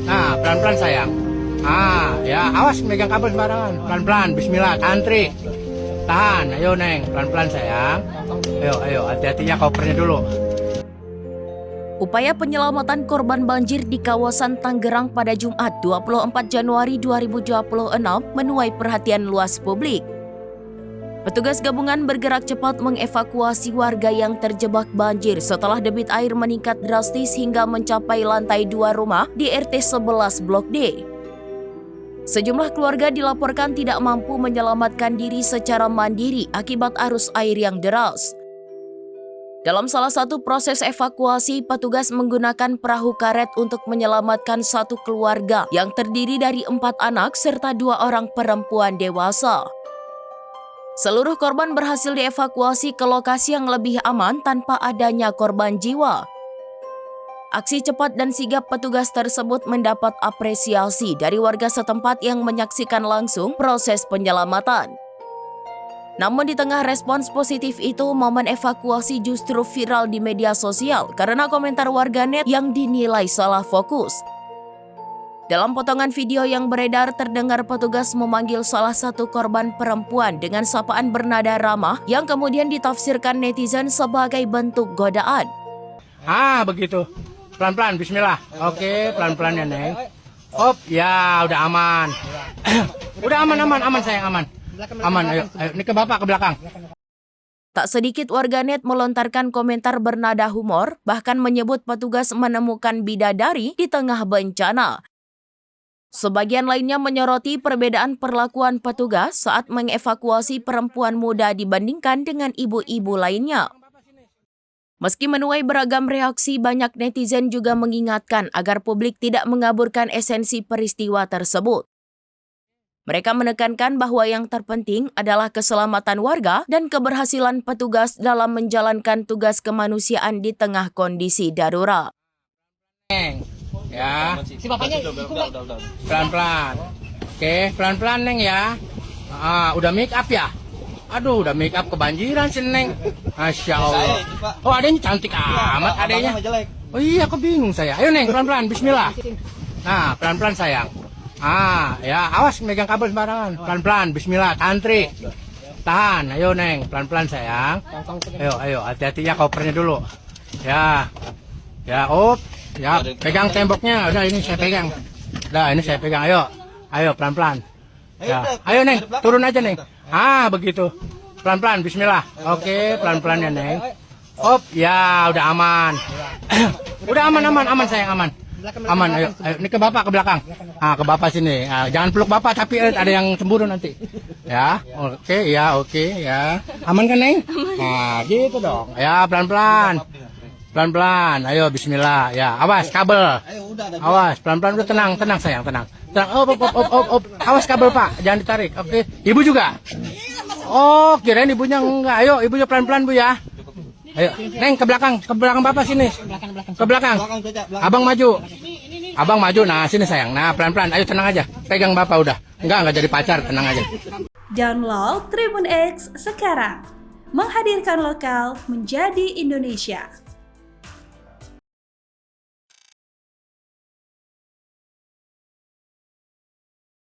Nah, pelan-pelan sayang. Ya, awas megang kabel sembarangan. Pelan-pelan, bismillah, antri. Tahan, ayo Neng, pelan-pelan sayang. Ayo, hati-hatinya kopernya dulu. Upaya penyelamatan korban banjir di kawasan Tangerang pada Jumat 24 Januari 2026 menuai perhatian luas publik. Petugas gabungan bergerak cepat mengevakuasi warga yang terjebak banjir setelah debit air meningkat drastis hingga mencapai lantai 2 rumah di RT 11 Blok D. Sejumlah keluarga dilaporkan tidak mampu menyelamatkan diri secara mandiri akibat arus air yang deras. Dalam salah satu proses evakuasi, petugas menggunakan perahu karet untuk menyelamatkan satu keluarga yang terdiri dari 4 anak serta 2 orang perempuan dewasa. Seluruh korban berhasil dievakuasi ke lokasi yang lebih aman tanpa adanya korban jiwa. Aksi cepat dan sigap petugas tersebut mendapat apresiasi dari warga setempat yang menyaksikan langsung proses penyelamatan. Namun di tengah respons positif itu, momen evakuasi justru viral di media sosial karena komentar warganet yang dinilai salah fokus. Dalam potongan video yang beredar, terdengar petugas memanggil salah satu korban perempuan dengan sapaan bernada ramah yang kemudian ditafsirkan netizen sebagai bentuk godaan. Begitu. Pelan-pelan, bismillah. Oke, pelan-pelan ya Neng. Ya, udah aman. Udah aman sayang, aman. Aman, ayo, ini ke bapak, ke belakang. Tak sedikit warganet melontarkan komentar bernada humor, bahkan menyebut petugas menemukan bidadari di tengah bencana. Sebagian lainnya menyoroti perbedaan perlakuan petugas saat mengevakuasi perempuan muda dibandingkan dengan ibu-ibu lainnya. Meski menuai beragam reaksi, banyak netizen juga mengingatkan agar publik tidak mengaburkan esensi peristiwa tersebut. Mereka menekankan bahwa yang terpenting adalah keselamatan warga dan keberhasilan petugas dalam menjalankan tugas kemanusiaan di tengah kondisi darurat. Neng, ya. Si bapaknya pelan-pelan. Oke, pelan-pelan Neng ya. Udah make up ya? Aduh, udah make up kebanjiran sih Neng. Masya Allah. Oh, adanya cantik amat adanya. Oh iya, aku bingung saya. Ayo Neng, pelan-pelan, bismillah. Nah, pelan-pelan sayang. Ya, awas megang kabel sembarangan. Pelan-pelan, bismillah, antri. Tahan, ayo Neng, pelan-pelan sayang. Ayo, hati-hatinya kopernya dulu. Ya, pegang temboknya. Udah, ini saya pegang. Ayo, pelan-pelan. Ya, ayo Neng, turun aja Neng. Begitu. Pelan-pelan, bismillah. Oke, pelan-pelan ya Neng. Ya, udah aman. Udah aman sayang, aman. Aman, ayo, ini ke bapak, ke belakang. Ke bapak sini. Jangan peluk bapak, tapi ada yang cemburu nanti. Ya, oke, ya. Aman kan Neng? Gitu dong. Ya, pelan-pelan. Pelan-pelan, ayo bismillah. Ya, awas kabel. Awas, pelan-pelan, udah tenang sayang, tenang. Awas kabel Pak, jangan ditarik. Oke, Ibu juga. Oh, kirain ibunya enggak. Ayo, ibunya pelan-pelan Bu ya. Ayo, Neng ke belakang bapak sini. Ke belakang. Abang maju. Nah, sini sayang. Nah, pelan-pelan. Ayo tenang aja. Pegang bapak udah. Enggak jadi pacar, tenang aja. Download Tribun X sekarang. Menghadirkan lokal menjadi Indonesia.